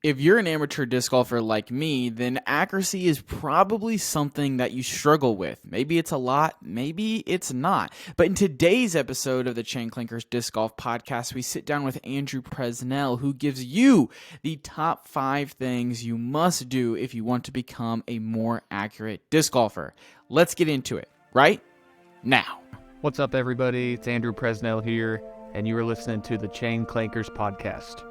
If you're an amateur disc golfer like me, then accuracy is probably something that you struggle with. Maybe it's a lot, maybe it's not. But in today's episode of the Chain Clankers Disc Golf Podcast, we sit down with Andrew Presnell, who gives you the top 5 things you must do if you want to become a more accurate disc golfer. Let's get into it right now. What's up, everybody? It's Andrew Presnell here, and you are listening to the Chain Clankers Podcast.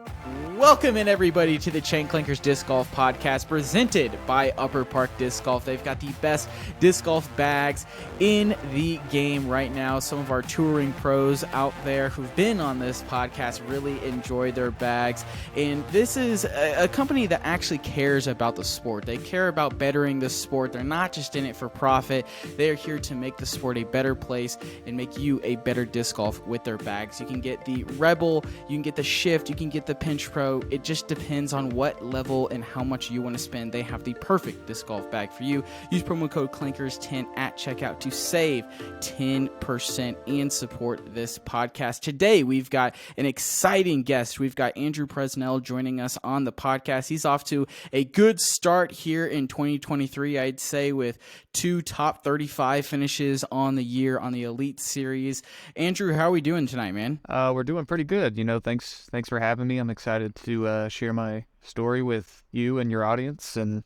Welcome in, everybody, to the Chain Clankers Disc Golf Podcast, presented by Upper Park Disc Golf. They've got the best disc golf bags in the game right now. Some of our touring pros out there who've been on this podcast really enjoy their bags. And this is a company that actually cares about the sport. They care about bettering the sport. They're not just in it for profit. They are here to make the sport a better place and make you a better disc golf with their bags. You can get the Rebel, you can get the Shift, you can get the Pinch Pro. It just depends on what level and how much you want to spend. They have the perfect disc golf bag for you. Use promo code CLANKERS10 at checkout to save 10% and support this podcast. Today, we've got an exciting guest. We've got Andrew Presnell joining us on the podcast. He's off to a good start here in 2023, I'd say, with 2 top 35 finishes on the year on the Elite Series. Andrew, how are we doing tonight, man? We're doing pretty good. Thanks for having me. I'm excited to share my story with you and your audience, and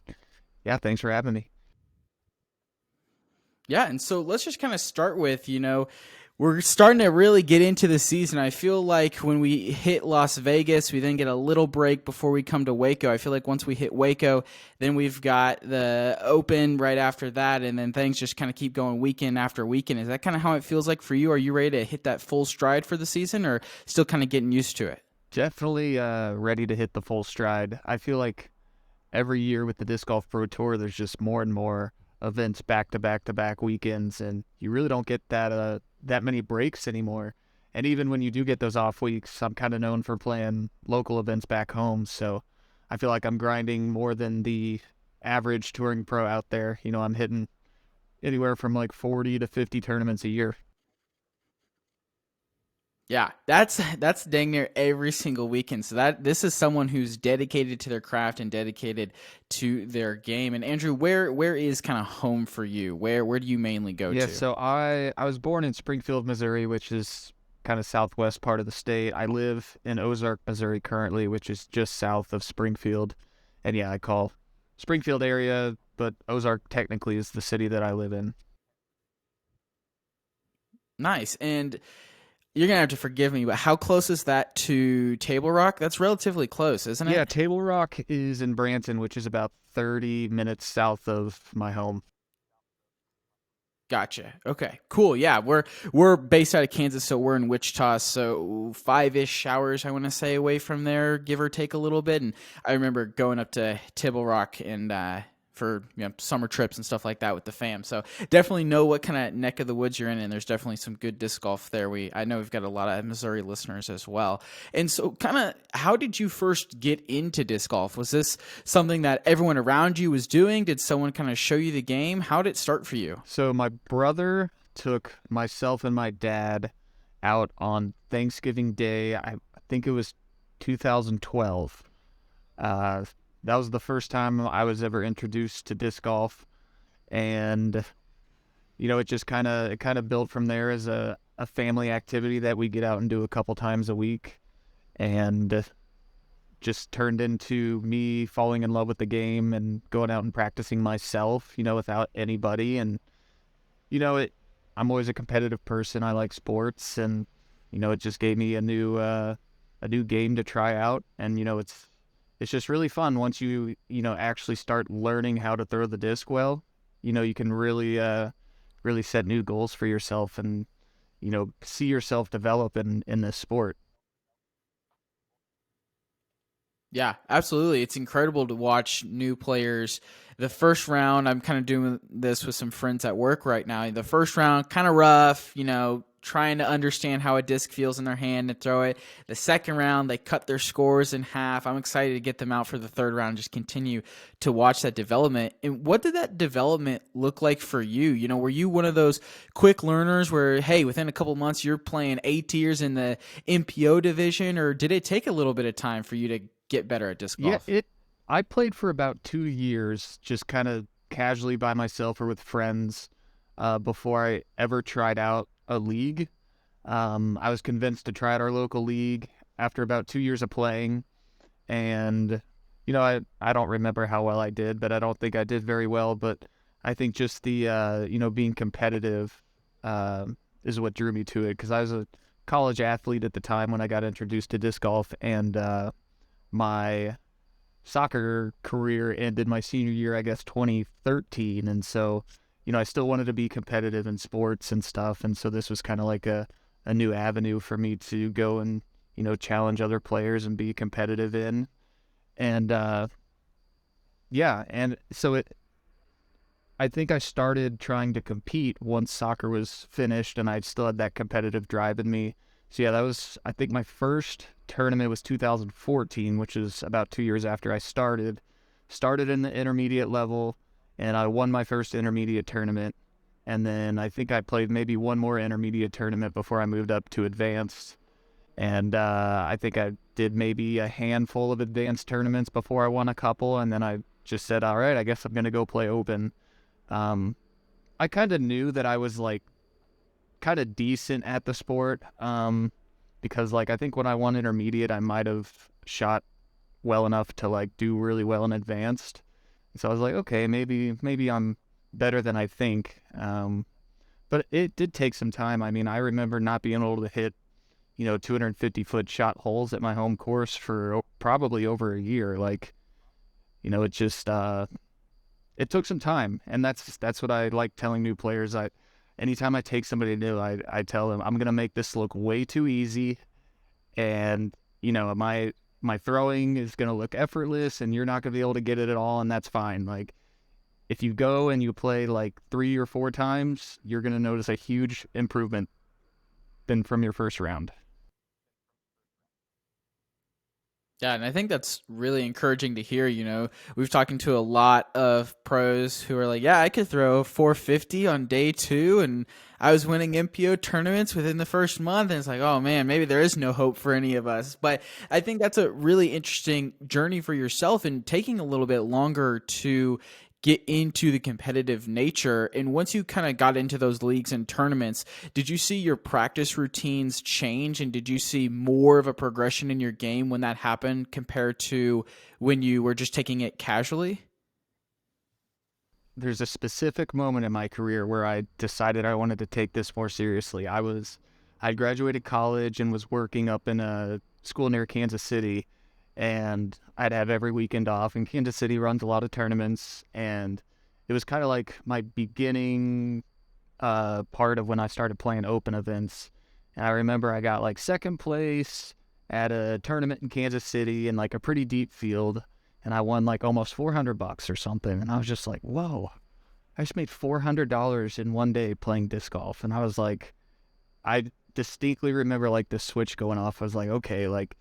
yeah, thanks for having me. Yeah, and so let's just kind of start with, we're starting to really get into the season. I feel like when we hit Las Vegas, we then get a little break before we come to Waco. I feel like once we hit Waco, then we've got the Open right after that, and then things just kind of keep going weekend after weekend. Is that kind of how it feels like for you? Are you ready to hit that full stride for the season, or still kind of getting used to it? Definitely ready to hit the full stride. I feel like every year with the Disc Golf Pro Tour, there's just more and more events back-to-back weekends, and you really don't get that many breaks anymore. And even when you do get those off weeks, I'm kind of known for playing local events back home, so I feel like I'm grinding more than the average touring pro out there. I'm hitting anywhere from like 40 to 50 tournaments a year. Yeah, that's dang near every single weekend. So this is someone who's dedicated to their craft and dedicated to their game. And Andrew, where is kind of home for you? Where do you mainly go to? Yeah, so I was born in Springfield, Missouri, which is kind of southwest part of the state. I live in Ozark, Missouri currently, which is just south of Springfield. And yeah, I call Springfield area, but Ozark technically is the city that I live in. Nice. And you're going to have to forgive me, but how close is that to Table Rock? That's relatively close, isn't it? Yeah, Table Rock is in Branson, which is about 30 minutes south of my home. Gotcha. Okay, cool. Yeah, we're based out of Kansas, so we're in Wichita, so 5-ish hours, I want to say, away from there, give or take a little bit. And I remember going up to Table Rock and for summer trips and stuff like that with the fam. So definitely know what kind of neck of the woods you're in, and there's definitely some good disc golf there. I know we've got a lot of Missouri listeners as well. And so kind of how did you first get into disc golf? Was this something that everyone around you was doing? Did someone kind of show you the game? How did it start for you? So my brother took myself and my dad out on Thanksgiving Day. I think it was 2012. That was the first time I was ever introduced to disc golf, and it just kind of built from there as a family activity that we get out and do a couple times a week, and just turned into me falling in love with the game and going out and practicing myself, without anybody. And I'm always a competitive person. I like sports, and it just gave me a new game to try out, and it's just really fun once you actually start learning how to throw the disc well. You can really set new goals for yourself and see yourself develop in this sport. Yeah, absolutely. It's incredible to watch new players. The first round, I'm kind of doing this with some friends at work right now. The first round, kind of rough, trying to understand how a disc feels in their hand and throw it. The second round, they cut their scores in half. I'm excited to get them out for the third round and just continue to watch that development. And what did that development look like for you? Were you one of those quick learners where, hey, within a couple months you're playing A tiers in the MPO division, or did it take a little bit of time for you to get better at disc golf? Yeah, I played for about 2 years, just kind of casually by myself or with friends, before I ever tried out a league. I was convinced to try out our local league after about 2 years of playing, and I don't remember how well I did, but I don't think I did very well. But I think just the being competitive is what drew me to it, because I was a college athlete at the time when I got introduced to disc golf, and my soccer career ended my senior year, I guess 2013, and so I still wanted to be competitive in sports and stuff, and so this was kind of like a new avenue for me to go and challenge other players and be competitive in. And yeah, and so I think I started trying to compete once soccer was finished, and I still had that competitive drive in me. So yeah, that was, I think, my first tournament was 2014, which is about 2 years after I started. Started in the intermediate level, and I won my first intermediate tournament. And then I think I played maybe one more intermediate tournament before I moved up to advanced. And I think I did maybe a handful of advanced tournaments before I won a couple, and then I just said, all right, I guess I'm going to go play open. Um, I kind of knew that I was like kind of decent at the sport, because like I think when I won intermediate, I might have shot well enough to like do really well in advanced. So I was like, okay, maybe I'm better than I think. But it did take some time. I mean, I remember not being able to hit 250-foot shot holes at my home course for probably over a year. Like, it just it took some time, and that's what I like telling new players. Anytime I take somebody new, I tell them I'm gonna make this look way too easy, and my throwing is gonna look effortless, and you're not gonna be able to get it at all, and that's fine. Like, if you go and you play like 3 or 4 times, you're gonna notice a huge improvement than from your first round. Yeah, and I think that's really encouraging to hear. We've talking to a lot of pros who are like, yeah, I could throw 450 on day 2, and I was winning MPO tournaments within the first month. And it's like, oh man, maybe there is no hope for any of us. But I think that's a really interesting journey for yourself, and taking a little bit longer to get into the competitive nature. And once you kind of got into those leagues and tournaments, did you see your practice routines change, and did you see more of a progression in your game when that happened compared to when you were just taking it casually? There's a specific moment in my career where I decided I wanted to take this more seriously. I graduated college and was working up in a school near Kansas City, and I'd have every weekend off. And Kansas City runs a lot of tournaments, and it was kind of like my beginning part of when I started playing open events. And I remember I got like second place at a tournament in Kansas City in like a pretty deep field, and I won like almost $400 or something. And I was just like, whoa, I just made $400 in one day playing disc golf. And I was like, I distinctly remember like the switch going off. I was like, okay, like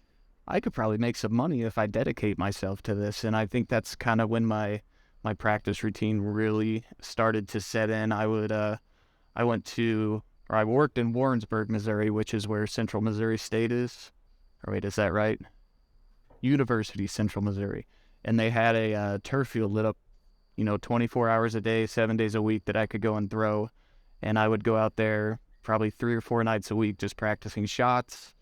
I could probably make some money if I dedicate myself to this. And I think that's kind of when my practice routine really started to set in. I worked in Warrensburg, Missouri, which is where Central Missouri State is. Or wait, is that right? University Central Missouri. And they had a turf field lit up, 24 hours a day, 7 days a week that I could go and throw. And I would go out there probably 3 or 4 nights a week just practicing shots.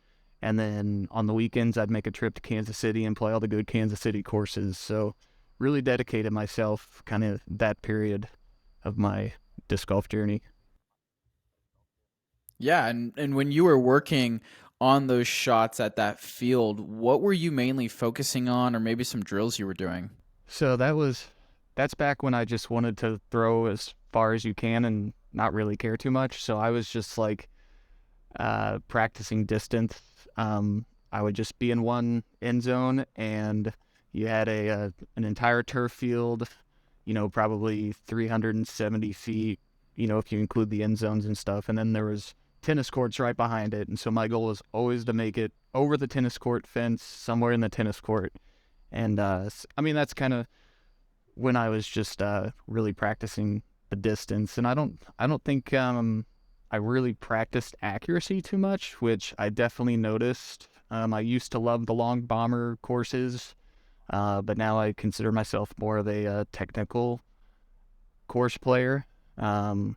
And then on the weekends, I'd make a trip to Kansas City and play all the good Kansas City courses. So really dedicated myself kind of that period of my disc golf journey. Yeah, and when you were working on those shots at that field, what were you mainly focusing on, or maybe some drills you were doing? So that's back when I just wanted to throw as far as you can and not really care too much. So I was just like practicing distance. I would just be in one end zone, and you had an entire turf field, probably 370 feet, if you include the end zones and stuff. And then there was tennis courts right behind it. And so my goal was always to make it over the tennis court fence, somewhere in the tennis court. And I mean, that's kind of when I was just really practicing the distance. And I don't think I really practiced accuracy too much, which I definitely noticed. I used to love the long bomber courses, but now I consider myself more of a technical course player. Um,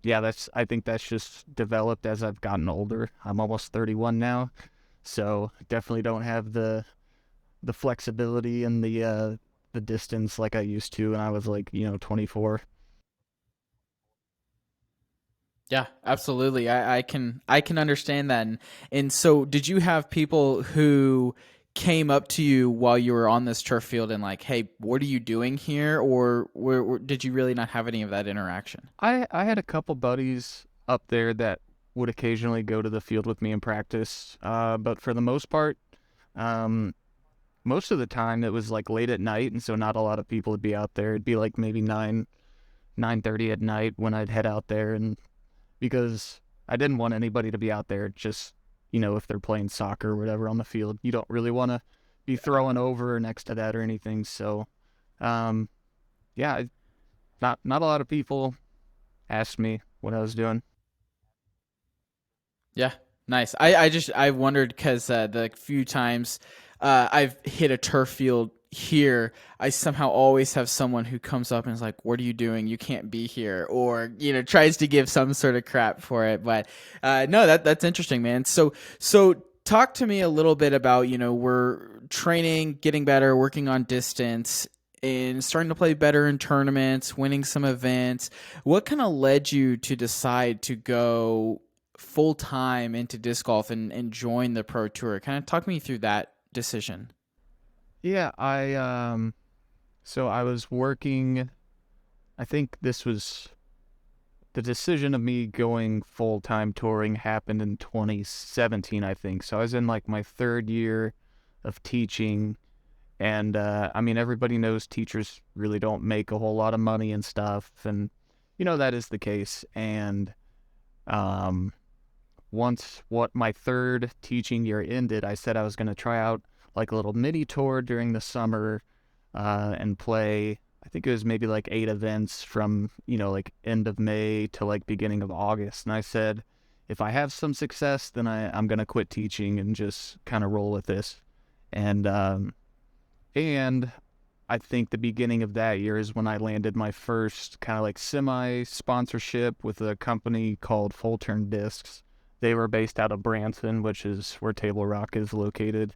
yeah, I think that's just developed as I've gotten older. I'm almost 31 now, so definitely don't have the flexibility and the distance like I used to when I was like, 24. Yeah, absolutely. I can understand that. And so did you have people who came up to you while you were on this turf field and like, hey, what are you doing here? Or did you really not have any of that interaction? I had a couple buddies up there that would occasionally go to the field with me and practice, but for the most part, um, most of the time it was like late at night, and so not a lot of people would be out there. It'd be like maybe 9:30 at night when I'd head out there, and because I didn't want anybody to be out there just, if they're playing soccer or whatever on the field, you don't really want to be throwing over next to that or anything. So, um, yeah, not a lot of people asked me what I was doing. Yeah, nice. I wondered because the few times I've hit a turf field here, I somehow always have someone who comes up and is like, "What are you doing? You can't be here," or tries to give some sort of crap for it. But no, that's interesting, man. So talk to me a little bit about we're training, getting better, working on distance. And starting to play better in tournaments, winning some events. What kind of led you to decide to go full time into disc golf and join the pro tour? Kind of talk me through that decision. Yeah, so I was working. I think this was the decision of me going full time touring happened in 2017, I think. So I was in like my third year of teaching. And I mean, everybody knows teachers really don't make a whole lot of money and stuff. And, that is the case. And um, once my third teaching year ended, I said I was going to try out like a little mini tour during the summer and play. I think it was maybe like 8 events from, like end of May to like beginning of August. And I said, if I have some success, then I'm going to quit teaching and just kind of roll with this. And, um, and I think the beginning of that year is when I landed my first kind of like semi sponsorship with a company called Full Turn Discs. They were based out of Branson, which is where Table Rock is located.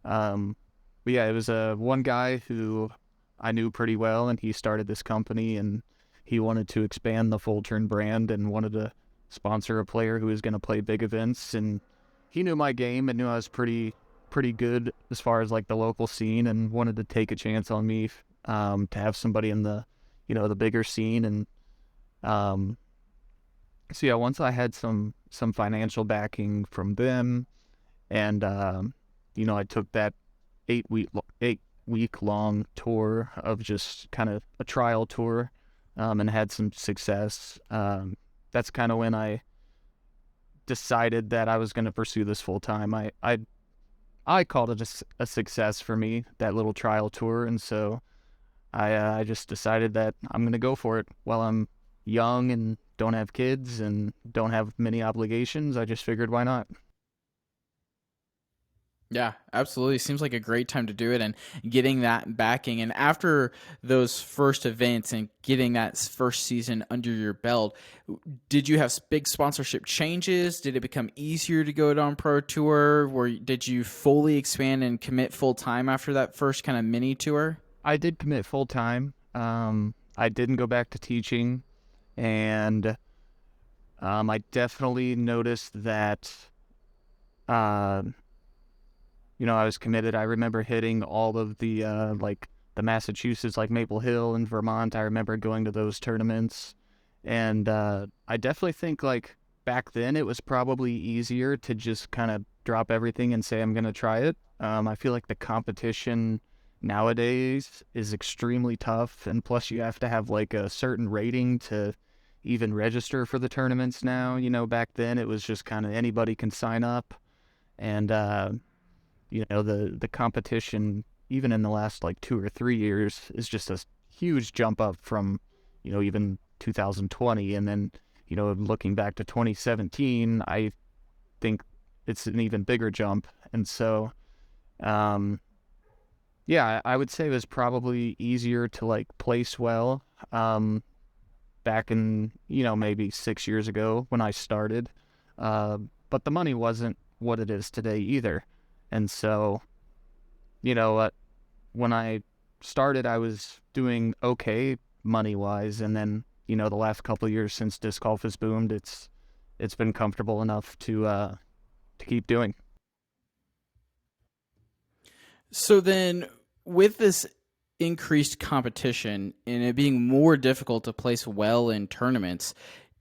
Um, but yeah, it was one guy who I knew pretty well, and he started this company, and he wanted to expand the Full Turn brand and wanted to sponsor a player who was going to play big events. And he knew my game and knew I was pretty good as far as like the local scene, and wanted to take a chance on me to have somebody in the bigger scene. And um, so yeah, once I had some financial backing from them, and I took that 8 week long tour of just kind of a trial tour, and had some success. That's kind of when I decided that I was going to pursue this full time. I called it a success for me, that little trial tour, and so I just decided that I'm going to go for it while I'm young and don't have kids and don't have many obligations. I just figured, why not? Yeah, absolutely. Seems like a great time to do it and getting that backing. And after those first events and getting that first season under your belt, did you have big sponsorship changes? Did it become easier to go on pro tour? Did you fully expand and commit full time after that first kind of mini tour? I did commit full time. I didn't go back to teaching, and I definitely noticed that. Uh, I was committed. I remember hitting all of the like the Massachusetts, like Maple Hill and Vermont. I remember going to those tournaments, and I definitely think like back then it was probably easier to just kind of drop everything and say I'm gonna try it. I feel like the competition nowadays is extremely tough, and plus you have to have like a certain rating to even register for the tournaments now. Back then it was just kind of anybody can sign up, and the competition even in the last like 2 or 3 years is just a huge jump up from even 2020. And then looking back to 2017, I think it's an even bigger jump. And so um Yeah, I would say it was probably easier to like place well back in, maybe 6 years ago when I started. But the money wasn't what it is today either. And so, when I started, I was doing okay money wise. And then, the last couple of years since disc golf has boomed, it's been comfortable enough to keep doing. So then, with this increased competition and it being more difficult to place well in tournaments,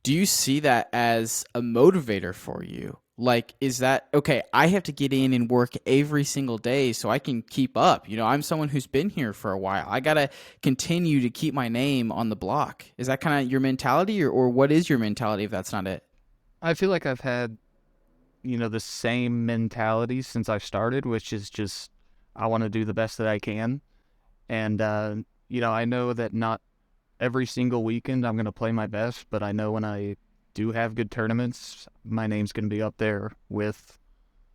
do you see that as a motivator for you? Like, is that okay? I have to get in and work every single day so I can keep up. I'm someone who's been here for a while. I got to continue to keep my name on the block. Is that kind of your mentality, or what is your mentality if that's not it? I feel like I've had, the same mentality since I started, which is just I want to do the best that I can. And, I know that not every single weekend I'm going to play my best, but I know when I do have good tournaments, my name's going to be up there with,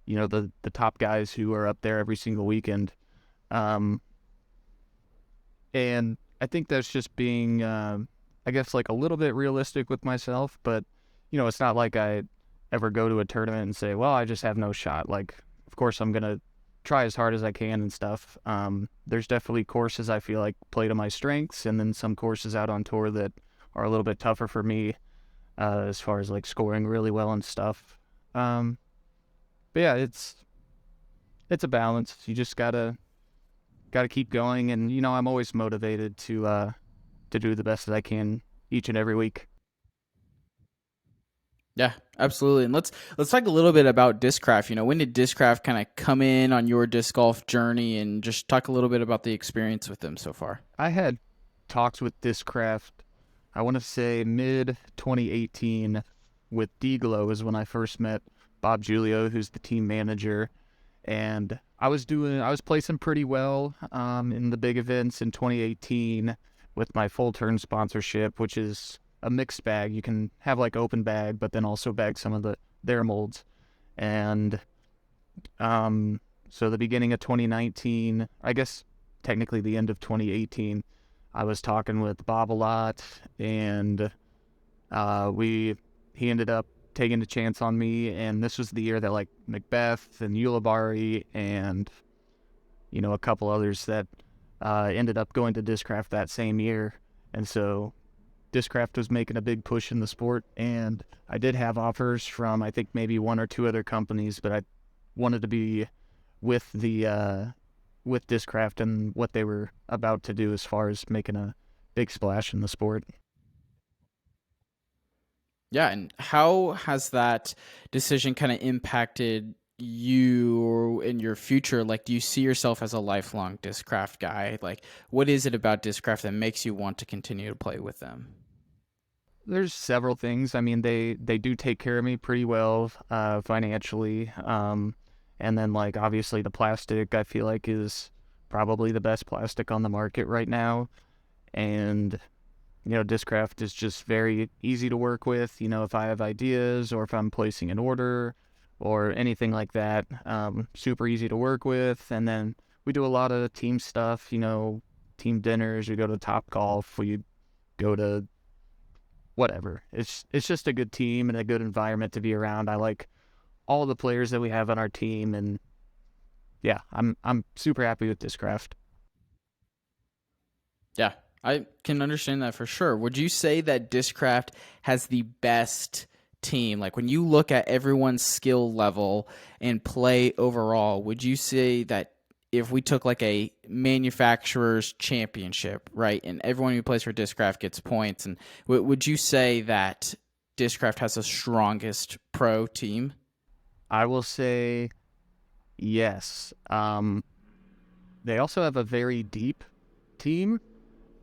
the top guys who are up there every single weekend. Um, and I think that's just being, I guess, like a little bit realistic with myself, but, it's not like I ever go to a tournament and say, well, I just have no shot. Like, of course, I'm going to try as hard as I can and stuff. There's definitely courses I feel like play to my strengths, and then some courses out on tour that are a little bit tougher for me as far as like scoring really well and stuff. Um, but yeah, it's a balance. You just gotta keep going, and I'm always motivated to do the best that I can each and every week. Yeah, absolutely. And let's talk a little bit about Discraft. When did Discraft kind of come in on your disc golf journey, and just talk a little bit about the experience with them so far? I had talks with Discraft, I want to say mid 2018 with D-Glow is when I first met Bob Giulio, who's the team manager. And I was placing pretty well in the big events in 2018 with my full turn sponsorship, which is a mixed bag. You can have like open bag, but then also bag some of their molds. And so the beginning of 2019, I guess technically the end of 2018, I was talking with Bob a lot, and he ended up taking a chance on me, and this was the year that like Macbeth and Ulibarri and a couple others that ended up going to Discraft that same year. And so Discraft was making a big push in the sport, and I did have offers from I think maybe one or two other companies, but I wanted to be with with Discraft and what they were about to do as far as making a big splash in the sport. Yeah, and how has that decision kind of impacted you in your future? Like, do you see yourself as a lifelong Discraft guy? Like, what is it about Discraft that makes you want to continue to play with them? There's several things. I mean, they do take care of me pretty well financially. And then like obviously the plastic I feel like is probably the best plastic on the market right now. And Discraft is just very easy to work with. If I have ideas or if I'm placing an order or anything like that, super easy to work with. And then we do a lot of team stuff, team dinners. We go to Top Golf. We go to whatever. It's just a good team and a good environment to be around. I like all the players that we have on our team, and yeah, I'm super happy with Discraft. Yeah, I can understand that for sure. Would you say that Discraft has the best team? Like, when you look at everyone's skill level and play overall, would you say that if we took like a manufacturer's championship, right, and everyone who plays for Discraft gets points, and would you say that Discraft has the strongest pro team? I will say yes. They also have a very deep team.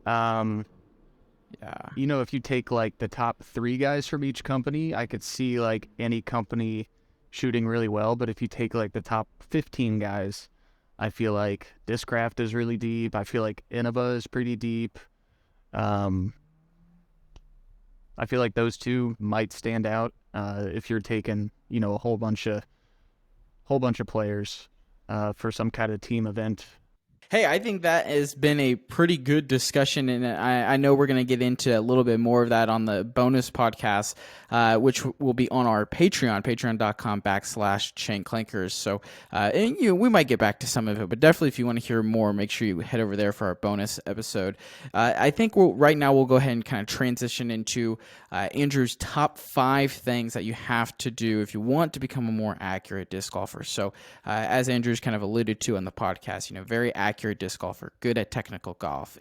Um, Yeah. if you take like the top three guys from each company, I could see like any company shooting really well. But if you take like the top 15 guys, I feel like Discraft is really deep. I feel like Innova is pretty deep. Um, I feel like those two might stand out if you're taking, a whole bunch of players for some kind of team event. Hey, I think that has been a pretty good discussion, and I know we're going to get into a little bit more of that on the bonus podcast, which will be on our Patreon, patreon.com/ChainClankers. So, and we might get back to some of it, but definitely if you want to hear more, make sure you head over there for our bonus episode. I think right now we'll go ahead and kind of transition into Andrew's top 5 things that you have to do if you want to become a more accurate disc golfer. So, as Andrew's kind of alluded to on the podcast, very accurate disc golfer, good at technical golf,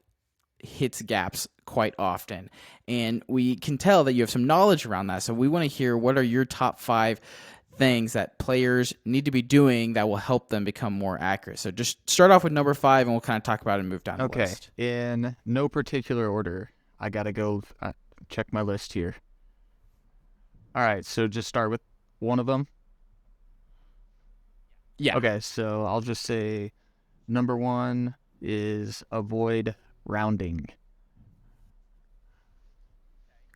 hits gaps quite often. And we can tell that you have some knowledge around that. So we want to hear, what are your top 5 things that players need to be doing that will help them become more accurate? So just start off with number 5 and we'll kind of talk about it and move down the list. In no particular order, I got to go check my list here. All right, so just start with one of them. Yeah. Okay, so I'll just say number 1 is avoid rounding.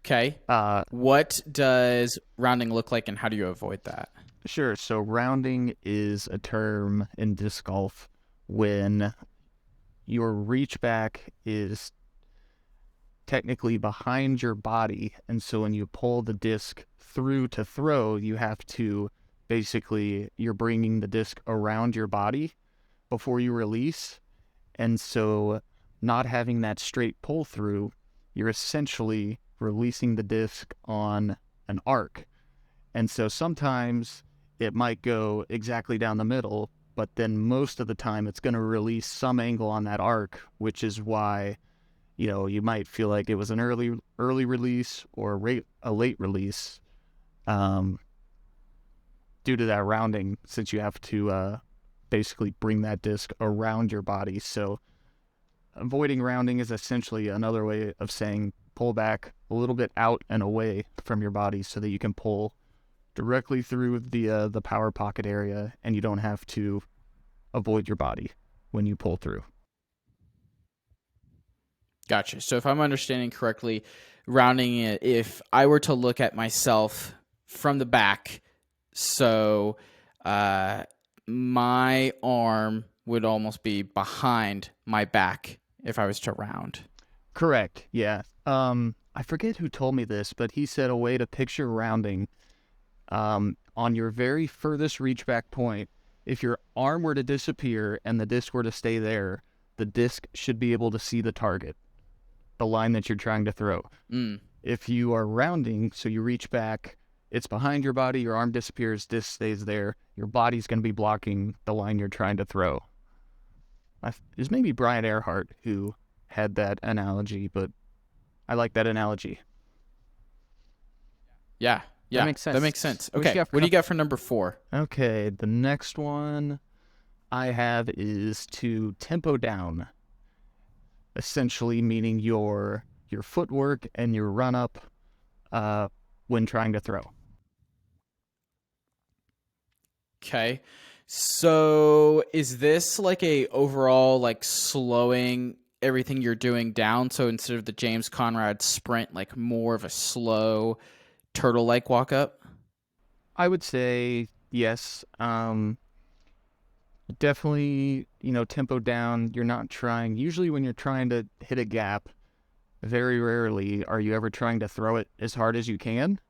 Okay. What does rounding look like, and how do you avoid that? Sure. So rounding is a term in disc golf when your reach back is technically behind your body, and so when you pull the disc through to throw, you have to basically, you're bringing the disc around your body before you release, and so not having that straight pull through, you're essentially releasing the disc on an arc. And so sometimes it might go exactly down the middle, but then most of the time it's going to release some angle on that arc, which is why, you might feel like it was an early release or a late release due to that rounding, since you have to basically bring that disc around your body. So avoiding rounding is essentially another way of saying pull back a little bit out and away from your body so that you can pull directly through the power pocket area, and you don't have to avoid your body when you pull through. Gotcha. So if I'm understanding correctly, rounding it, if I were to look at myself from the back, so my arm would almost be behind my back if I was to round. Correct. Yeah. I forget who told me this, but he said a way to picture rounding, on your very furthest reach back point, if your arm were to disappear and the disc were to stay there, the disc should be able to see the target, the line that you're trying to throw. If you are rounding, so you reach back, it's behind your body, your arm disappears, disc stays there, your body's going to be blocking the line you're trying to throw. It was maybe Brian Earhart who had that analogy, but I like that analogy. Yeah. That makes sense. Okay, what do you got for number 4? Okay, the next one I have is to tempo down, essentially meaning your footwork and your run up when trying to throw. Okay, so is this like a overall like slowing everything you're doing down? So instead of the James Conrad sprint, like more of a slow turtle-like walk up? I would say yes. Definitely, tempo down. You're not trying. Usually when you're trying to hit a gap, very rarely are you ever trying to throw it as hard as you can,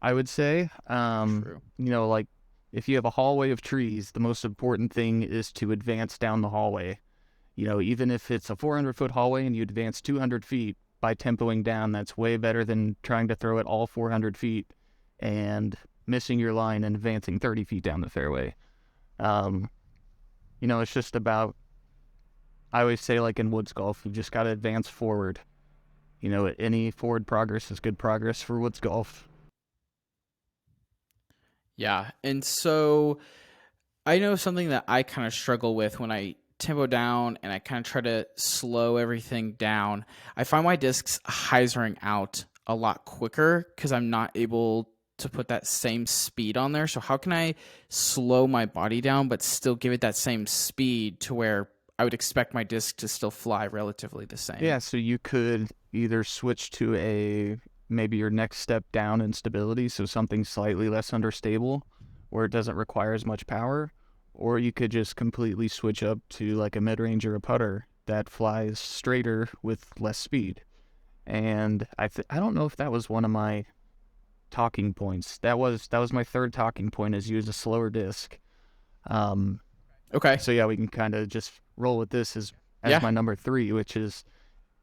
I would say. True. Like if you have a hallway of trees, the most important thing is to advance down the hallway. Even if it's a 400-foot hallway and you advance 200 feet, by tempoing down, that's way better than trying to throw it all 400 feet and missing your line and advancing 30 feet down the fairway. It's just about, I always say, like in woods golf, you just got to advance forward. Any forward progress is good progress for woods golf. Yeah, and so I know something that I kind of struggle with when I tempo down and I kind of try to slow everything down. I find my discs hyzering out a lot quicker because I'm not able to put that same speed on there. So how can I slow my body down but still give it that same speed to where I would expect my disc to still fly relatively the same? Yeah, so you could either switch to maybe your next step down in stability, so something slightly less understable where it doesn't require as much power, or you could just completely switch up to like a mid-range or a putter that flies straighter with less speed. And I don't know if that was one of my talking points. That was my third talking point, is use a slower disc. Um, Okay. so yeah, we can kind of just roll with this as Yeah. my number three, which is,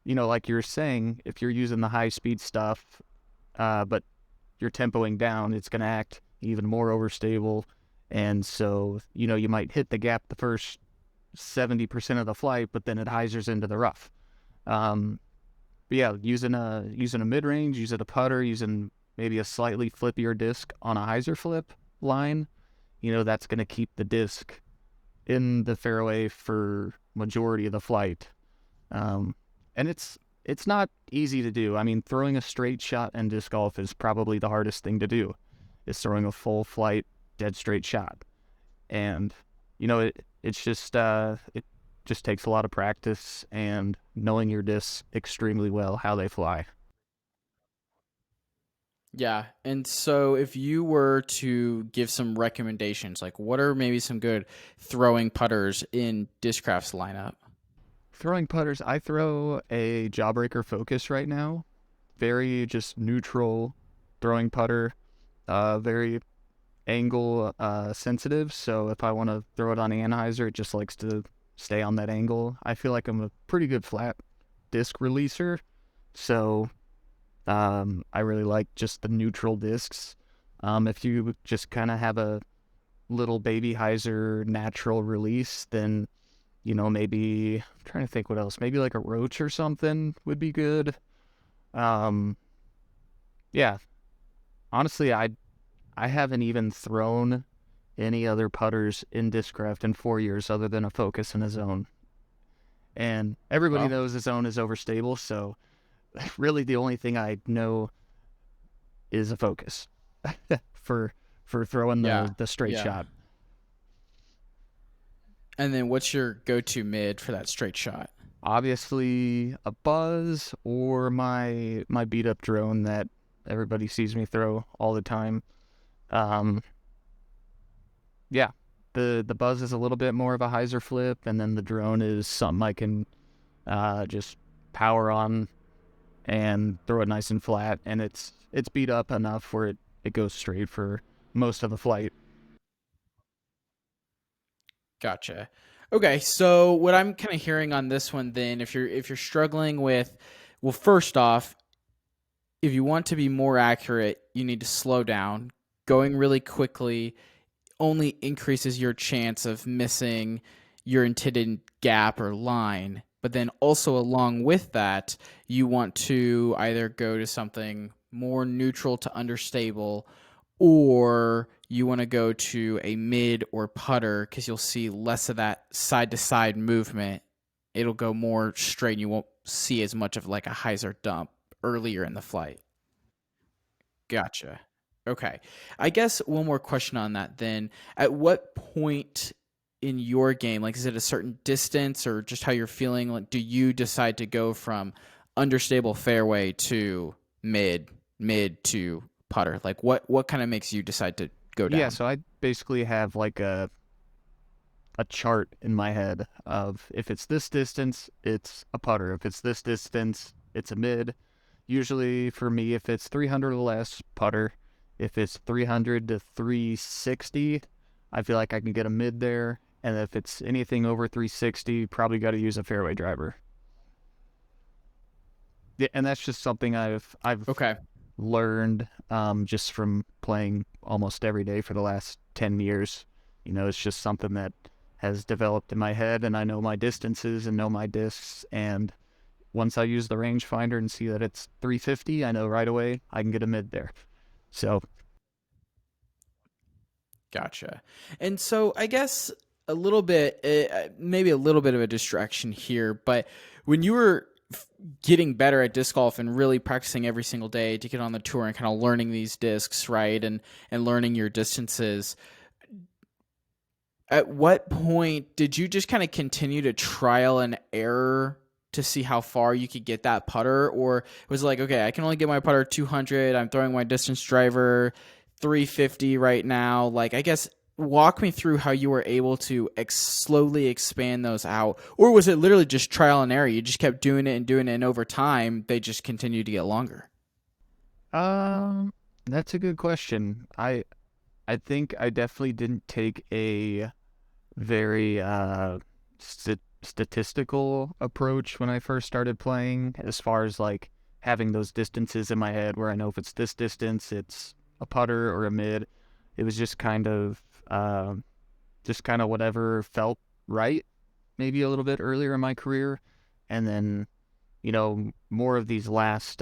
like you were saying, if you're using the high speed stuff, but you're tempoing down, it's going to act even more overstable. And so, you might hit the gap the first 70% of the flight, but then it hyzers into the rough. But yeah, using a mid range, using a putter, using maybe a slightly flippier disc on a hyzer flip line, that's going to keep the disc in the fairway for majority of the flight. And it's not easy to do. I mean, throwing a straight shot in disc golf is probably the hardest thing to do, is throwing a full flight, dead straight shot. And, it just takes a lot of practice and knowing your discs extremely well, how they fly. Yeah. And so if you were to give some recommendations, like what are maybe some good throwing putters in Discraft's lineup? Throwing putters, I throw a Jawbreaker Focus right now. Very just neutral throwing putter. Very angle sensitive. So if I want to throw it on Anheuser, it just likes to stay on that angle. I feel like I'm a pretty good flat disc releaser. So I really like just the neutral discs. If you just kind of have a little baby hyzer natural release, then maybe, I'm trying to think what else. Maybe like a Roach or something would be good. Um, yeah. Honestly, I haven't even thrown any other putters in Discraft in 4 years other than a Focus and a Zone. And everybody Well, knows a Zone is overstable, so really the only thing I know is a Focus for throwing yeah. the straight Yeah. shot. And then what's your go-to mid for that straight shot? Obviously a Buzz or my beat up drone that everybody sees me throw all the time. Um, yeah, the Buzz is a little bit more of a hyzer flip, and then the drone is something I can just power on and throw it nice and flat, and it's beat up enough where it goes straight for most of the flight. Gotcha. Okay, so what I'm kind of hearing on this one then, if you're struggling with, well, first off, if you want to be more accurate, you need to slow down. Going really quickly only increases your chance of missing your intended gap or line. But then also along with that, you want to either go to something more neutral to understable, or you want to go to a mid or putter because you'll see less of that side to side movement. It'll go more straight and you won't see as much of like a hyzer dump earlier in the flight. Gotcha. Okay. I guess one more question on that then. At what point in your game, like is it a certain distance or just how you're feeling, like do you decide to go from understable fairway to mid to putter? Like what kind of makes you decide to go Yeah, down? so I basically have like a chart in my head of, if it's this distance, it's a putter. If it's this distance, it's a mid. Usually for me, if it's 300 or less, putter. If it's 300 to 360, I feel like I can get a mid there. And if it's anything over 360, probably got to use a fairway driver. Yeah, and that's just something I've Okay. learned just from playing almost every day for the last 10 years. It's just something that has developed in my head, and I know my distances and know my discs. And once I use the rangefinder and see that it's 350, I know right away I can get a mid there. So, Gotcha. And so I guess a little bit, maybe a little bit of a distraction here, but when you were getting better at disc golf and really practicing every single day to get on the tour and kind of learning these discs, right, and learning your distances, at what point did you just kind of continue to trial and error to see how far you could get that putter, or was it like, okay, I can only get my putter 200, I'm throwing my distance driver 350 right now? Like, I guess walk me through how you were able to slowly expand those out, or was it literally just trial and error? You just kept doing it, and over time they just continued to get longer. Um, that's a good question. I think I definitely didn't take a very statistical approach when I first started playing, as far as like having those distances in my head where I know if it's this distance, it's a putter or a mid. It was just kind of whatever felt right, maybe a little bit earlier in my career, and then more of these last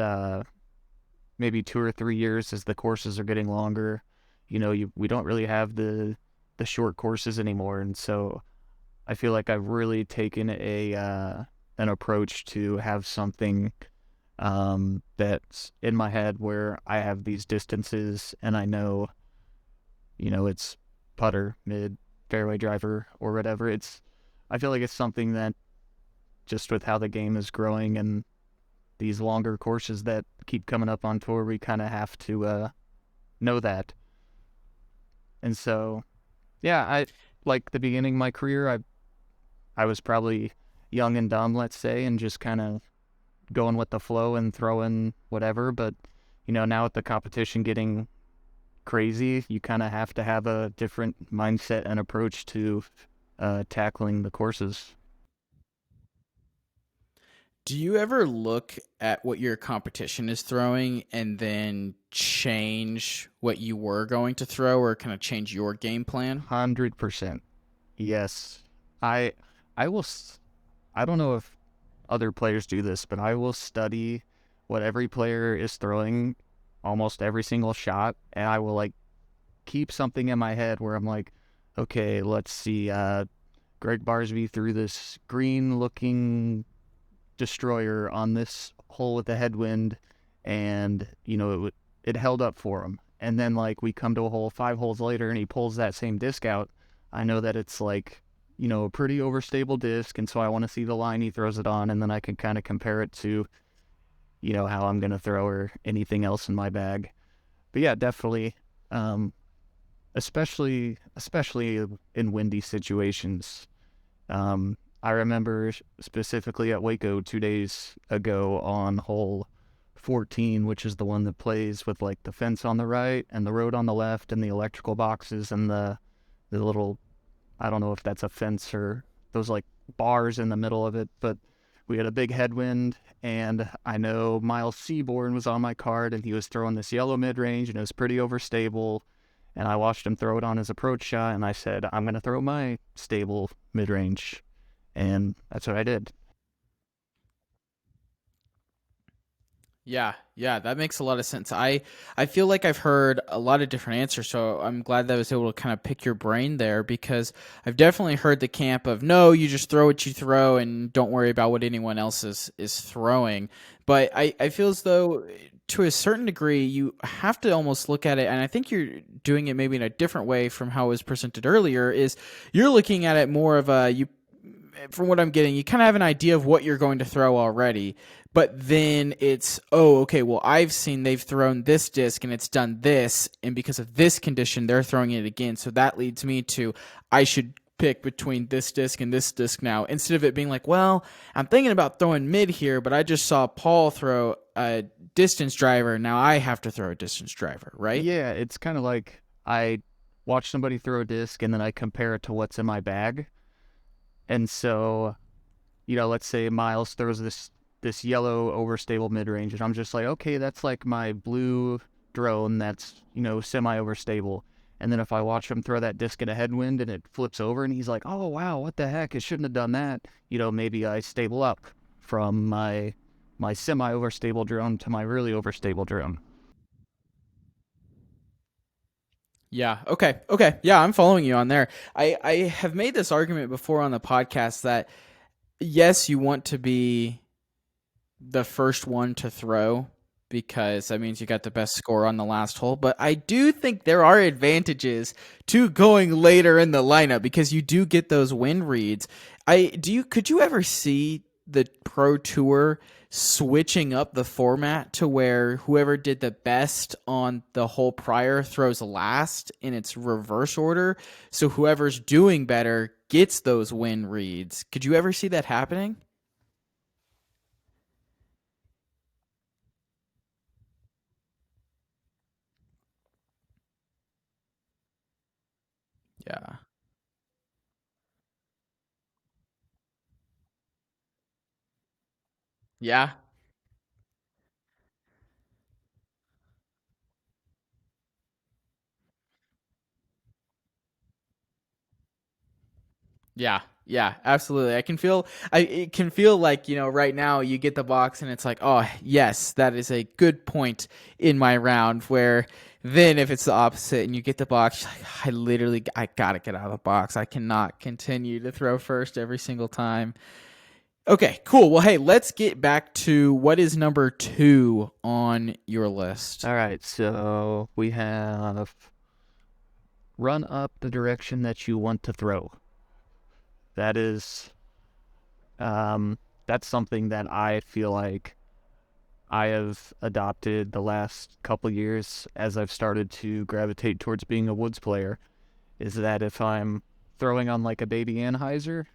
maybe 2 or 3 years as the courses are getting longer. We don't really have the short courses anymore, and so I feel like I've really taken a an approach to have something that's in my head where I have these distances and I know, it's putter, mid, fairway driver, or whatever. I feel like it's something that just with how the game is growing and these longer courses that keep coming up on tour, we kind of have to know that. And so, yeah, I like the beginning of my career, I was probably young and dumb, let's say, and just kind of going with the flow and throwing whatever. But, now with the competition getting crazy, you kind of have to have a different mindset and approach to tackling the courses. Do you ever look at what your competition is throwing and then change what you were going to throw, or kind of change your game plan? 100%. Yes. I I will I don't know if other players do this, but I will study what every player is throwing almost every single shot, and I will like keep something in my head where I'm like, okay, let's see, Greg Barsby threw this green looking destroyer on this hole with the headwind, and it held up for him. And then like we come to a hole 5 holes later, and he pulls that same disc out. I know that it's like a pretty overstable disc, and so I want to see the line he throws it on, and then I can kind of compare it to how I'm gonna throw or anything else in my bag. But yeah, definitely, um, especially in windy situations. I remember specifically at Waco 2 days ago on hole 14, which is the one that plays with like the fence on the right and the road on the left and the electrical boxes and the little, I don't know if that's a fence or those like bars in the middle of it, but we had a big headwind, and I know Miles Seaborn was on my card, and he was throwing this yellow mid-range, and it was pretty overstable, and I watched him throw it on his approach shot, and I said, I'm going to throw my stable mid-range, and that's what I did. Yeah, yeah, that makes a lot of sense. I feel like I've heard a lot of different answers, so I'm glad that I was able to kind of pick your brain there, because I've definitely heard the camp of no, you just throw what you throw and don't worry about what anyone else is throwing. But I feel as though to a certain degree you have to almost look at it, and I think you're doing it maybe in a different way from how it was presented earlier, is you're looking at it more of a you from what I'm getting, you kind of have an idea of what you're going to throw already, but then it's, oh, okay, well, I've seen they've thrown this disc and it's done this, and because of this condition, they're throwing it again. So that leads me to, I should pick between this disc and this disc now, instead of it being like, well, I'm thinking about throwing mid here, but I just saw Paul throw a distance driver. Now I have to throw a distance driver, right? Yeah, it's kind of like I watch somebody throw a disc, and then I compare it to what's in my bag. And so, let's say Miles throws this yellow overstable mid range, and I'm just like, okay, that's like my blue drone that's semi overstable. And then if I watch him throw that disc in a headwind and it flips over, and he's like, oh wow, what the heck? It shouldn't have done that. Maybe I stable up from my semi overstable drone to my really overstable drone. Yeah. Okay. Okay. Yeah, I'm following you on there. I have made this argument before on the podcast that yes, you want to be the first one to throw because that means you got the best score on the last hole. But I do think there are advantages to going later in the lineup because you do get those wind reads. Could you ever see the Pro Tour switching up the format to where whoever did the best on the hole prior throws last in its reverse order. So whoever's doing better gets those win reads. Could you ever see that happening? Yeah. Yeah. Yeah, yeah, absolutely. It can feel like, right now you get the box and it's like, oh, yes, that is a good point in my round. Where then if it's the opposite and you get the box, you're like, I gotta get out of the box. I cannot continue to throw first every single time. Okay, cool. Well, hey, let's get back to what is number 2 on your list. All right, so we have run up the direction that you want to throw. That is, that's something that I feel like I have adopted the last couple years as I've started to gravitate towards being a woods player. Is that if I'm throwing on like a baby Anheuser,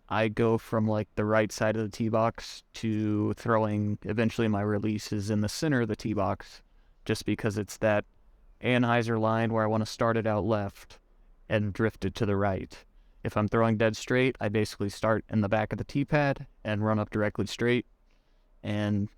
I go from like the right side of the tee box to throwing eventually my release is in the center of the tee box, just because it's that Anheuser line where I want to start it out left and drift it to the right. If I'm throwing dead straight, I basically start in the back of the tee pad and run up directly straight, and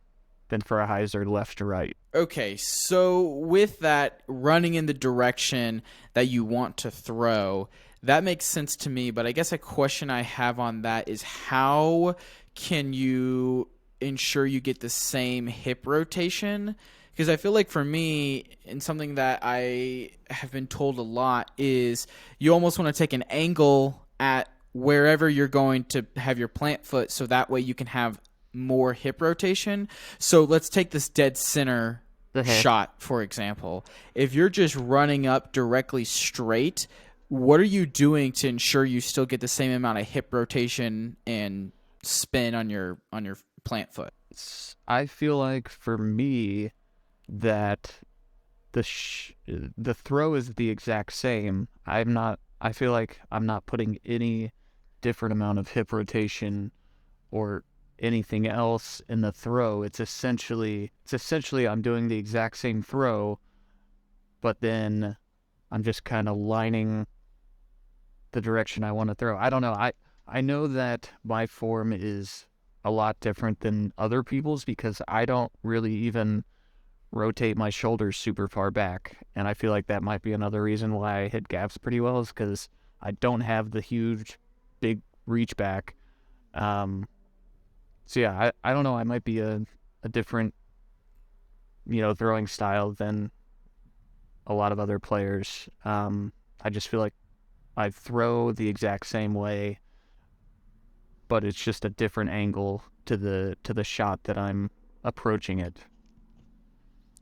then for a hyzer left to right. Okay, so with that running in the direction that you want to throw, that makes sense to me. But I guess a question I have on that is how can you ensure you get the same hip rotation? Because I feel like for me, and something that I have been told a lot is you almost want to take an angle at wherever you're going to have your plant foot so that way you can have more hip rotation. So let's take this dead center shot, for example. If you're just running up directly straight, what are you doing to ensure you still get the same amount of hip rotation and spin on your plant foot? I feel like for me that the throw is the exact same. I feel like I'm not putting any different amount of hip rotation or anything else in the throw. It's essentially I'm doing the exact same throw, but then I'm just kind of lining the direction I want to throw. I don't know. I know that my form is a lot different than other people's because I don't really even rotate my shoulders super far back, and I feel like that might be another reason why I hit gaps pretty well is because I don't have the huge, big reach back. So yeah, I don't know. I might be a different, throwing style than a lot of other players. I just feel like I throw the exact same way, but it's just a different angle to the shot that I'm approaching it.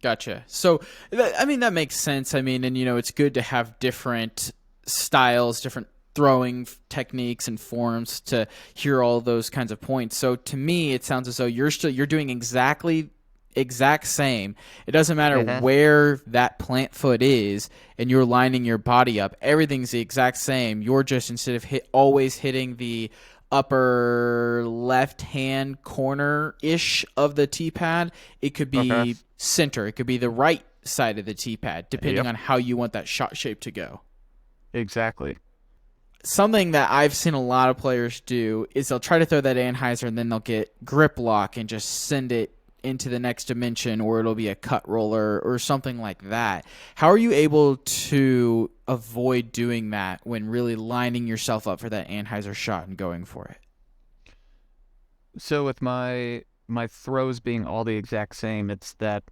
Gotcha. So, that makes sense. And it's good to have different styles, different throwing techniques and forms to hear all those kinds of points. So to me, it sounds as though you're doing exact same. It doesn't matter where that plant foot is, and you're lining your body up. Everything's the exact same. You're just instead of always hitting the upper left hand corner ish of the tee pad, it could be center. It could be the right side of the tee pad, depending on how you want that shot shape to go. Exactly. Something that I've seen a lot of players do is they'll try to throw that Anheuser and then they'll get grip lock and just send it into the next dimension, or it'll be a cut roller or something like that. How are you able to avoid doing that when really lining yourself up for that Anheuser shot and going for it? So with my throws being all the exact same, it's that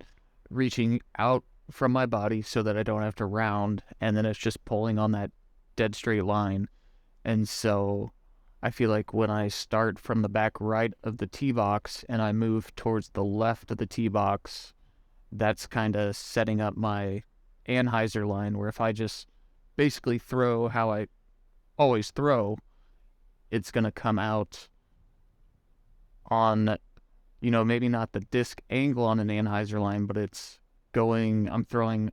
reaching out from my body so that I don't have to round, and then it's just pulling on that dead straight line. And so I feel like when I start from the back right of the tee box and I move towards the left of the tee box, that's kind of setting up my Anheuser line, where if I just basically throw how I always throw, it's going to come out on, maybe not the disc angle on an anhyzer line, but I'm throwing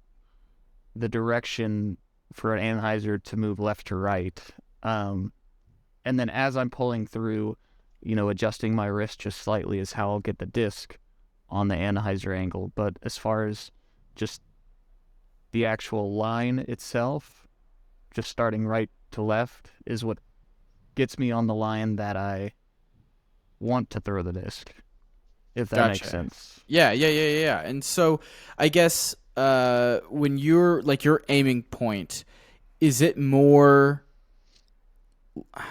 the direction for an anhyzer to move left to right. And then as I'm pulling through, adjusting my wrist just slightly is how I'll get the disc on the anhyzer angle. But as far as just the actual line itself, just starting right to left is what gets me on the line that I want to throw the disc, if that makes sense. Yeah. And so I guess when you're like your aiming point, is it more?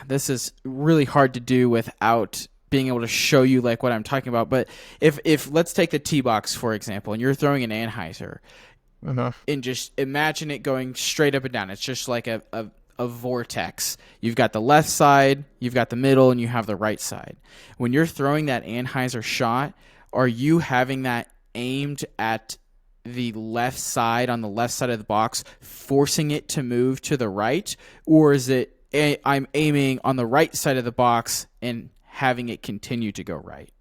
This is really hard to do without being able to show you like what I'm talking about. But if let's take the tee box for example, and you're throwing an anhyzer, and just imagine it going straight up and down. It's just like a vortex. You've got the left side, you've got the middle, and you have the right side. When you're throwing that anhyzer shot, are you having that aimed at the left side, on the left side of the box, forcing it to move to the right? Or is it I'm aiming on the right side of the box and having it continue to go right?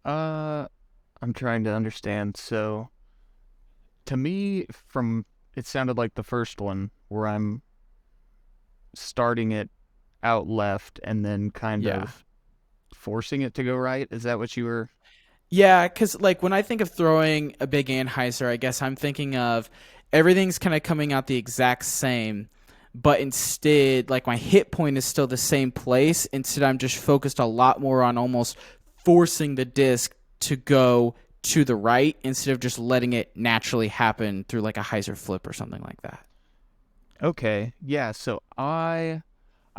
I'm trying to understand. So, to me, it sounded like the first one where I'm starting it out left and then kind of forcing it to go right. Is that what you were? Yeah, because like when I think of throwing a big anhyzer, I guess I'm thinking of everything's kind of coming out the exact same, but instead, like my hit point is still the same place. Instead, I'm just focused a lot more on almost forcing the disc to go to the right instead of just letting it naturally happen through like a hyzer flip or something like that. Okay, yeah. So I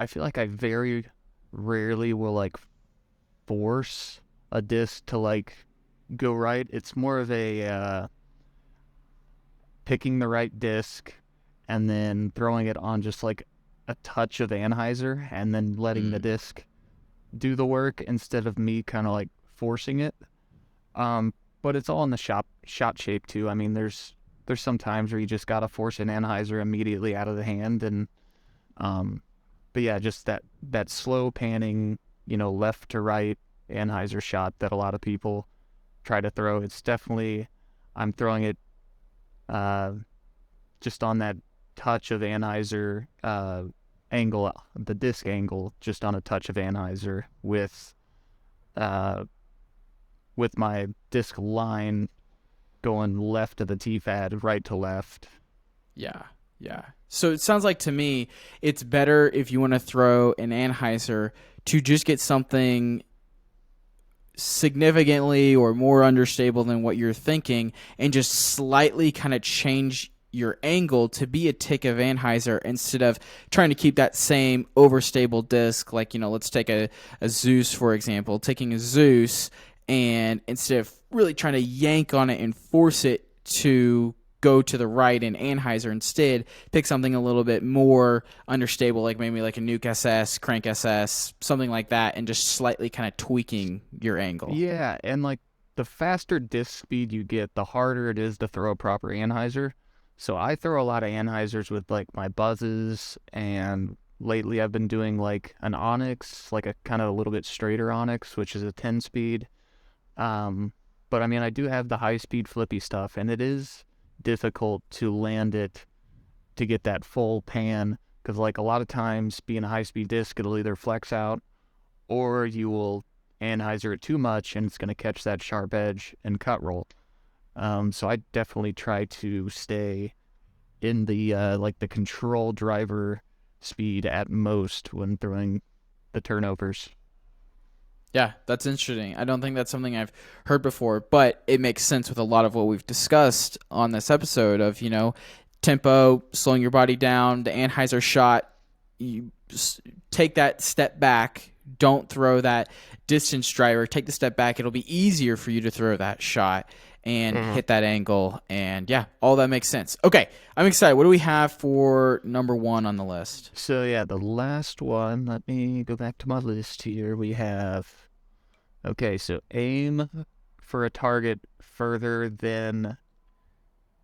feel like I very rarely will like force a disc to like go right. It's more of a picking the right disc and then throwing it on just like a touch of anhyzer and then letting the disc do the work instead of me kind of like forcing it. But it's all in the shot shape too. I mean, there's some times where you just gotta force an anhyzer immediately out of the hand, and but yeah, just that slow panning, left to right anhyzer shot that a lot of people try to throw. It's definitely, I'm throwing it just on that touch of anhyzer angle, the disc angle, just on a touch of anhyzer with my disc line going left to the T-pad, right to left. Yeah. So it sounds like to me, it's better if you want to throw an anhyzer to just get something significantly or more understable than what you're thinking and just slightly kind of change your angle to be a tick of anhyzer instead of trying to keep that same overstable disc. Like, let's take a Zeus, for example, taking a Zeus and instead of really trying to yank on it and force it to go to the right in anhyzer, instead pick something a little bit more understable, like maybe like a Nuke SS, Crank SS, something like that, and just slightly kind of tweaking your angle. Yeah, and like the faster disc speed you get, the harder it is to throw a proper anhyzer. So I throw a lot of anhyzers with like my buzzes, and lately I've been doing like an Onyx, like a kind of a little bit straighter Onyx, which is a 10 speed. But I mean, I do have the high speed flippy stuff, and it is difficult to land it to get that full pan, because like a lot of times being a high speed disc, it'll either flex out or you will anhyzer it too much and it's going to catch that sharp edge and cut roll. So I definitely try to stay in the like the control driver speed at most when throwing the turnovers. Yeah, that's interesting. I don't think that's something I've heard before, but it makes sense with a lot of what we've discussed on this episode of, tempo, slowing your body down, the anhyzer shot. You take that step back. Don't throw that distance driver. Take the step back. It'll be easier for you to throw that shot and hit that angle. And yeah, all that makes sense. Okay, I'm excited. What do we have for number 1 on the list? So yeah, the last one, let me go back to my list here. We have, okay, so aim for a target further down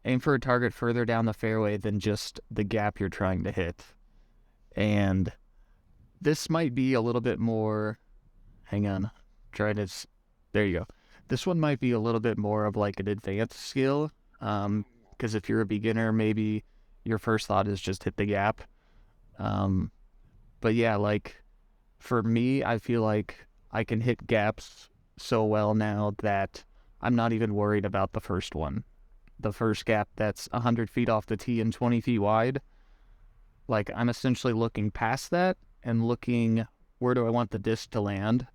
the fairway than just the gap you're trying to hit. And this might be a little bit more Hang on. Try to. There you go. This one might be a little bit more of like an advanced skill. Because if you're a beginner, maybe your first thought is just hit the gap. But yeah, like for me, I feel like I can hit gaps so well now that I'm not even worried about the first one. The first gap that's 100 feet off the tee and 20 feet wide. Like I'm essentially looking past that and looking where do I want the disc to land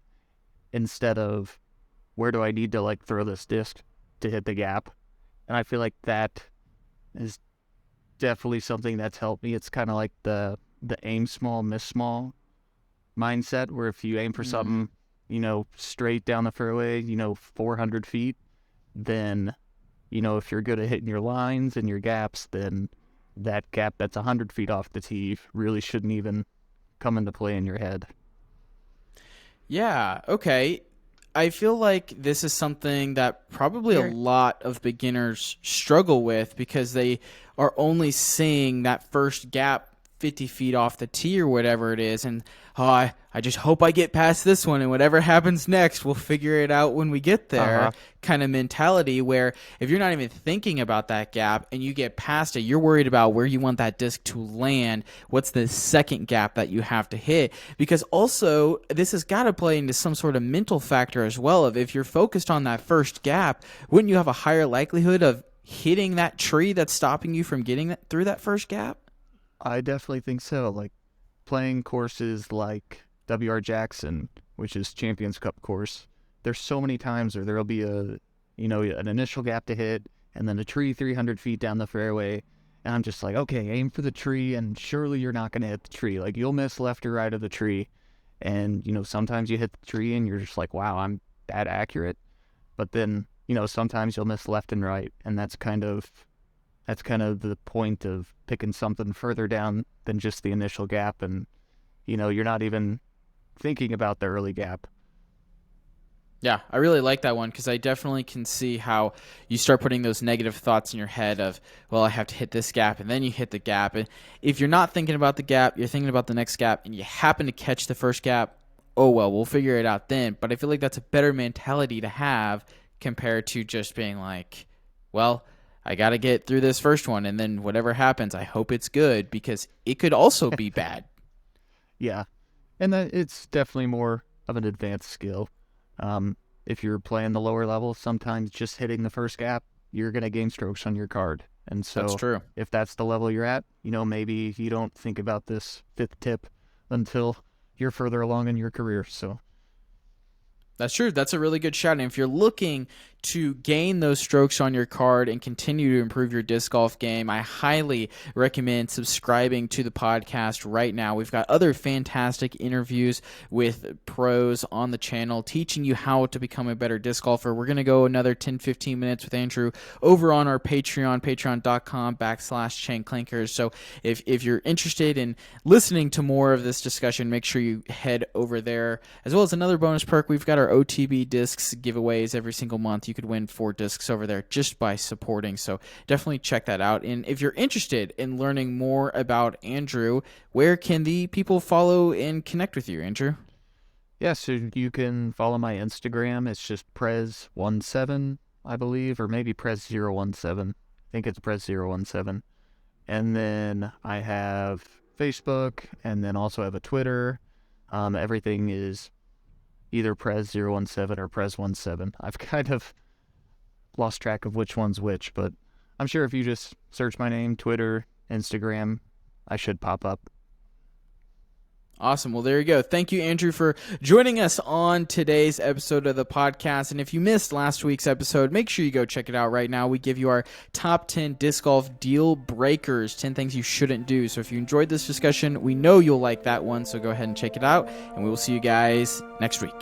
instead of where do I need to like throw this disc to hit the gap. And I feel like that is definitely something that's helped me. It's kind of like the aim small, miss small mindset, where if you aim for something, straight down the fairway, 400 feet, then, if you're good at hitting your lines and your gaps, then that gap that's 100 feet off the tee really shouldn't even come into play in your head. Yeah, okay. I feel like this is something that probably a lot of beginners struggle with because they are only seeing that first gap 50 feet off the tee or whatever it is. And I just hope I get past this one, and whatever happens next, we'll figure it out when we get there kind of mentality, where if you're not even thinking about that gap and you get past it, you're worried about where you want that disc to land. What's the second gap that you have to hit? Because also this has got to play into some sort of mental factor as well, of if you're focused on that first gap, wouldn't you have a higher likelihood of hitting that tree that's stopping you from getting through that first gap? I definitely think so. Like playing courses like W.R. Jackson, which is Champions Cup course, there's so many times where there'll be an initial gap to hit and then a tree 300 feet down the fairway. And I'm just like, okay, aim for the tree, and surely you're not going to hit the tree. Like you'll miss left or right of the tree. And, sometimes you hit the tree and you're just like, wow, I'm that accurate. But then, sometimes you'll miss left and right. And that's kind of the point of picking something further down than just the initial gap. And, you're not even thinking about the early gap. Yeah, I really like that one because I definitely can see how you start putting those negative thoughts in your head of, well, I have to hit this gap, and then you hit the gap. And if you're not thinking about the gap, you're thinking about the next gap, and you happen to catch the first gap, oh, well, we'll figure it out then. But I feel like that's a better mentality to have compared to just being like, well, I got to get through this first one, and then whatever happens, I hope it's good, because it could also be bad. Yeah, and it's definitely more of an advanced skill. If you're playing the lower level, sometimes just hitting the first gap, you're going to gain strokes on your card. And so that's true. If that's the level you're at, maybe you don't think about this fifth tip until you're further along in your career. So that's true. That's a really good shot. And if you're looking to gain those strokes on your card and continue to improve your disc golf game, I highly recommend subscribing to the podcast right now. We've got other fantastic interviews with pros on the channel teaching you how to become a better disc golfer. We're going to go another 10-15 minutes with Andrew over on our Patreon, patreon.com/ChainClankers. So if you're interested in listening to more of this discussion, make sure you head over there. As well as another bonus perk, we've got our OTB discs giveaways every single month. You could win 4 discs over there just by supporting, so definitely check that out. And if you're interested in learning more about Andrew, where can the people follow and connect with you, Andrew? Yeah, so you can follow my Instagram. It's just Prez17, I believe, or maybe Prez017. I think it's Prez017. And then I have Facebook, and then also have a Twitter. Everything is either Prez017 or Prez17. I've kind of lost track of which one's which, but I'm sure if you just search my name, Twitter, Instagram, I should pop up. Awesome. Well, there you go. Thank you, Andrew, for joining us on today's episode of the podcast. And if you missed last week's episode, make sure you go check it out right now. We give you our top 10 disc golf deal breakers, 10 things you shouldn't do. So if you enjoyed this discussion, we know you'll like that one. So go ahead and check it out, and we will see you guys next week.